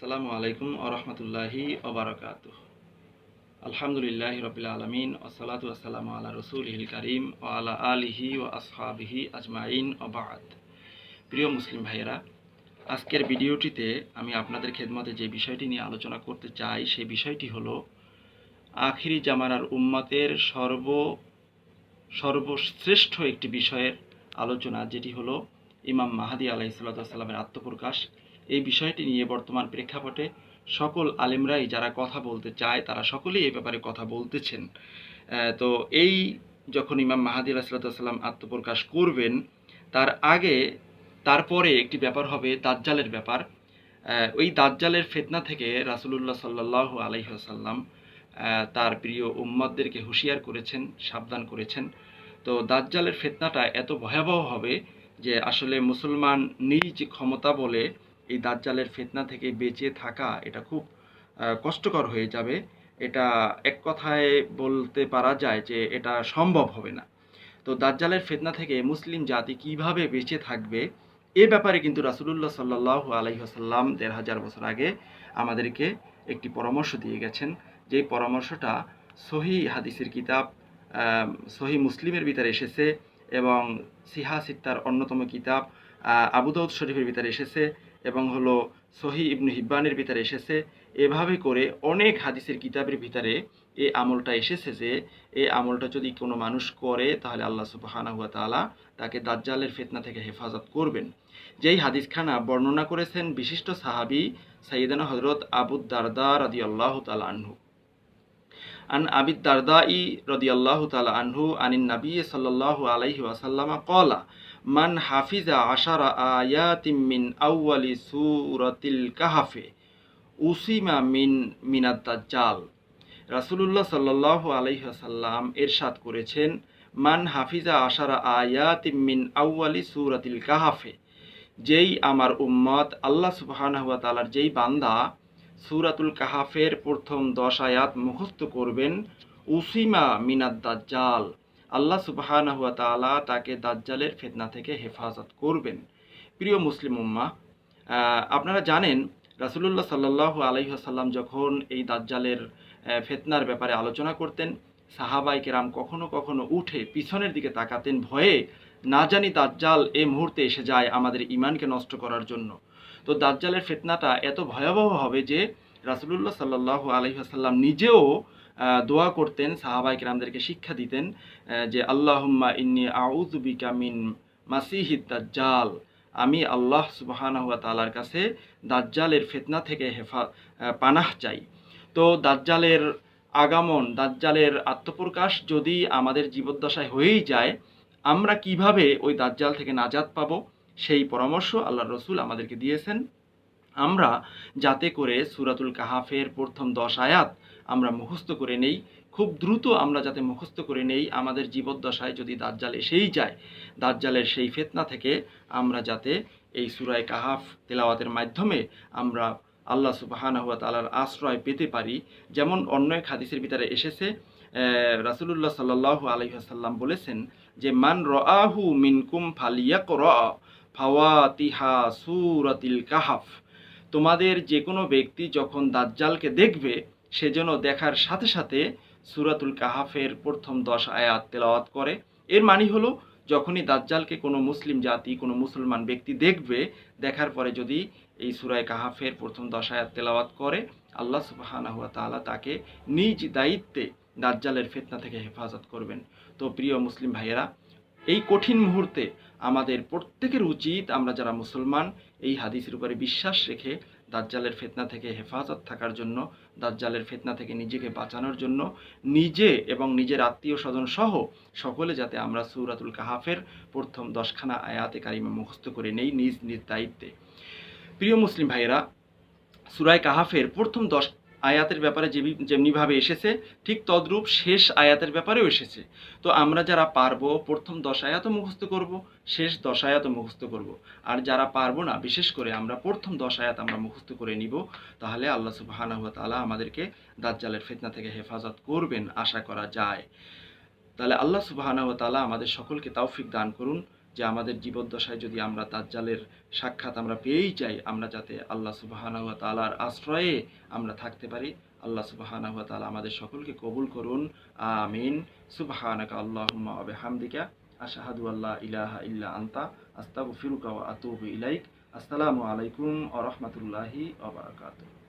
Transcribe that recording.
আসসালামু আলাইকুম ওয়া রাহমাতুল্লাহি ওয়া বারাকাতুহু। আলহামদুলিল্লাহি রাব্বিল আলামিন ওয়াসসালাতু ওয়াসসালামু আলা রাসূলিহিল কারীম ওয়া আলা আলিহি ওয়া আসহাবিহি আজমাইন ওয়া বা'দ। প্রিয় মুসলিম ভাইয়েরা, আজকের ভিডিওটিতে আমি আপনাদের খেদমতে যে বিষয়টি নিয়ে আলোচনা করতে চাই সেই বিষয়টি হলো আখিরি জামানার উম্মতের সর্বশ্রেষ্ঠ একটি বিষয়ের আলোচনা, যেটি হলো ইমাম মাহদী আলাইহিস সালাতু ওয়াস সালামের আত্মপ্রকাশ। এই বিষয়টি নিয়ে বর্তমান প্রেক্ষাপটে সকল আলেমরাই যারা কথা বলতে চায় তারা সকলেই এই ব্যাপারে কথা বলতেছেন। তো এই যখন ইমাম মাহদী আলাইহিস সালাতু ওয়াস সালাম আত্মপ্রকাশ করবেন, তার আগে তারপরে একটি ব্যাপার হবে দাজ্জালের ব্যাপার। ওই দাজ্জালের ফিতনা থেকে রাসূলুল্লাহ সাল্লাল্লাহু আলাইহি ওয়াসাল্লাম তার প্রিয় উম্মতদেরকে হুঁশিয়ার করেছেন, সাবধান করেছেন। তো দাজ্জালের ফিতনাটা এত ভয়াবহ হবে যে আসলে মুসলমান নিজ ক্ষমতা বলে এই দাজ্জালের ফিতনা থেকে বেঁচে থাকা এটা খুব কষ্টকর হয়ে যাবে। এটা এক কথায় বলতে পারা যায় যে এটা সম্ভব হবে না। তো দাজ্জালের ফিতনা থেকে মুসলিম জাতি কিভাবে বেঁচে থাকবে এ ব্যাপারে কিন্তু রাসূলুল্লাহ সাল্লাল্লাহু আলাইহি ওয়াসাল্লাম ১৫০০ বছর আগে আমাদেরকে একটি পরামর্শ দিয়ে গেছেন। যে পরামর্শটা সহিহ হাদিসের কিতাব সহিহ মুসলিমের ভিতরে এসেছে এবং সিহা সিত্তার অন্যতম কিতাব আবু দাউদ শরীফের ভিতরে এসেছে এবং হলো সহিহ ইবনে হিব্বানের ভিতরে এসেছে। এভাবে করে অনেক হাদিসের কিতাবের ভিতরে এই আমলটা এসেছে যে এই আমলটা যদি কোনো মানুষ করে তাহলে আল্লাহ সুবহানাহু ওয়া তাআলা তাকে দাজ্জালের ফিতনা থেকে হেফাজত করবেন। যেই হাদিসখানা বর্ণনা করেছেন বিশিষ্ট সাহাবী সাইয়েদানা হযরত আবু দারদা রাদিয়াল্লাহু তাআলা আনহু। আন আবি দারদাই রাদিয়াল্লাহু তাআলা আনহু আনিন নবী সাল্লাল্লাহু আলাইহি ওয়াসাল্লাম ক্বালা মান হাফিজা আশারা আয়াতিম মিন আউয়ালি সূরাতিল কাহফে উসিমা মিনাদ দাজ্জাল। রাসূলুল্লাহ সাল্লাল্লাহু আলাইহি ওয়াসাল্লাম ইরশাদ করেছেন, মান হাফিজা আশারা আয়াতিম মিন আউয়ালি সূরাতিল কাহফে, যেই আমার উম্মত আল্লাহ সুবহানাহু ওয়া তাআলার যেই বান্দা সূরাতুল কাহফের প্রথম 10 আয়াত মুখস্থ করবেন, উসিমা মিনাদ দাজ্জাল, আল্লাহ সুবহানাহু ওয়া তাআলা তাকে দাজ্জালের ফিতনা থেকে হেফাজত করবেন। প্রিয় মুসলিম উম্মাহ, আপনারা জানেন রাসূলুল্লাহ সাল্লাল্লাহু আলাইহি ওয়াসাল্লাম যখন এই দাজ্জালের ফিতনার ব্যাপারে আলোচনা করতেন, সাহাবায়ে কেরাম কখনো কখনো উঠে পিছনের দিকে তাকাতেন ভয়ে, না জানি দাজ্জাল এই মুহূর্তে এসে যায় আমাদের ঈমানকে নষ্ট করার জন্য। তো দাজ্জালের ফিতনাটা এত ভয়াবহ হবে যে রাসূলুল্লাহ সাল্লাল্লাহু আলাইহি ওয়াসাল্লাম নিজেও দোয়া করতেন, সাহাবায়ে কেরামদেরকে শিক্ষা দিতেন যে আল্লাহুম্মা ইন্নী আউযু বিকা মিন মাসিহিদ দাজ্জাল, আমি আল্লাহ সুবহানাহু ওয়া তাআলার কাছে দাজ্জালের ফিতনা থেকে পানাহ চাই। তো দাজ্জালের আগমন, দাজ্জালের আত্মপ্রকাশ যদি আমাদের জীবদ্দশায় হয়েই যায়, আমরা কিভাবে ওই দাজ্জাল থেকে নাজাত পাবো সেই পরামর্শ আল্লাহর রাসূল আমাদেরকে দিয়েছেন। আমরা যাতে করে সূরাতুল কাহফের প্রথম 10 আয়াত আমরা মুখস্থ করে নেই, খুব দ্রুত আমরা যাতে মুখস্থ করে নেই, আমাদের জীবদ্দশায় যদি দাজ্জাল এসেই যায়, দাজ্জালের সেই ফিতনা থেকে আমরা যাতে এই সূরা কাহফ তেলাওয়াতের মাধ্যমে আমরা আল্লাহ সুবহানাহু ওয়া তাআলার আশ্রয় পেতে পারি। যেমন অন্য এক হাদিসের ভিতরে এসেছে, রাসূলুল্লাহ সাল্লাল্লাহু আলাইহি ওয়াসাল্লাম বলেছেন যে মান রাআহু মিনকুম ফালিয়াকরা ফাওয়াতিহা সূরাতিল কাহফ, তোমাদের যে কোনো ব্যক্তি যখন দাজ্জালকে দেখবে সে যেন দেখার সাথে সাথে সূরাতুল কাহফের প্রথম 10 আয়াত তেলাওয়াত করে। এর মানে হলো যখনই দাজ্জালকে কোনো মুসলিম জাতি, কোনো মুসলমান ব্যক্তি দেখবে, দেখার পরে যদি এই সূরা কাহফের প্রথম 10 আয়াত তেলাওয়াত করে, আল্লাহ সুবহানাহু ওয়া তাআলা তাকে নিজ দায়িত্বে দাজ্জালের ফিতনা থেকে হেফাজত করবেন। তো প্রিয় মুসলিম ভাইয়েরা, এই কঠিন মুহূর্তে আমাদের প্রত্যেকের উচিত, আমরা যারা মুসলমান, এই হাদিসের উপরে বিশ্বাস রেখে দাজ্জালের ফিতনা থেকে হেফাজত থাকার জন্য, দাজ্জালের ফিতনা থেকে নিজেকে বাঁচানোর জন্য নিজে এবং নিজের আত্মীয় স্বজন সহ সকলে যাতে আমরা সূরাতুল কাহফের প্রথম 10খানা আয়াতে কারিমা মুখস্থ করে নেই নিজ নিজ দায়িত্বে। প্রিয় মুসলিম ভাইয়েরা, সূরা কাহফের প্রথম 10 আয়াতের ব্যাপারে যেমনিভাবে এসেছে ঠিক তদ্রূপ শেষ আয়াতের ব্যাপারেও এসেছে। তো আমরা যারা পারবো প্রথম 10 আয়াতও মুখস্থ করব, শেষ 10 আয়াতও মুখস্থ করব। আর যারা পারবো না, বিশেষ করে আমরা প্রথম 10 আয়াত আমরা মুখস্থ করে নিব, তাহলে আল্লাহ সুবহানাহু ওয়া তাআলা আমাদেরকে দাজ্জালের ফিতনা থেকে হেফাজত করবেন আশা করা যায়। তাহলে আল্লাহ সুবহানাহু ওয়া তাআলা আমাদের সকলকে তৌফিক দান করুন। যে আমাদের জীবদ্দশায় যদি আমরা দাজ্জালের সাক্ষাৎ আমরা পেয়েই যাই, আমরা যাতে আল্লাহ সুবহানাহু ওয়া তাআলার আশ্রয়ে আমরা থাকতে পারি। আল্লাহ সুবহানাহু ওয়া তাআলা আমাদের সকলকে কবুল করুন। আমিন। সুবহানাকা আল্লাহুম্মা ওয়া বিহামদিকা আশহাদু আল্লা ইলাহা ইল্লা আনতা আস্তাগফিরুকা ওয়া আতুবু ইলাইক। আসসালামু আলাইকুম ওয়া রাহমাতুল্লাহি ওয়া বারাকাতুহু।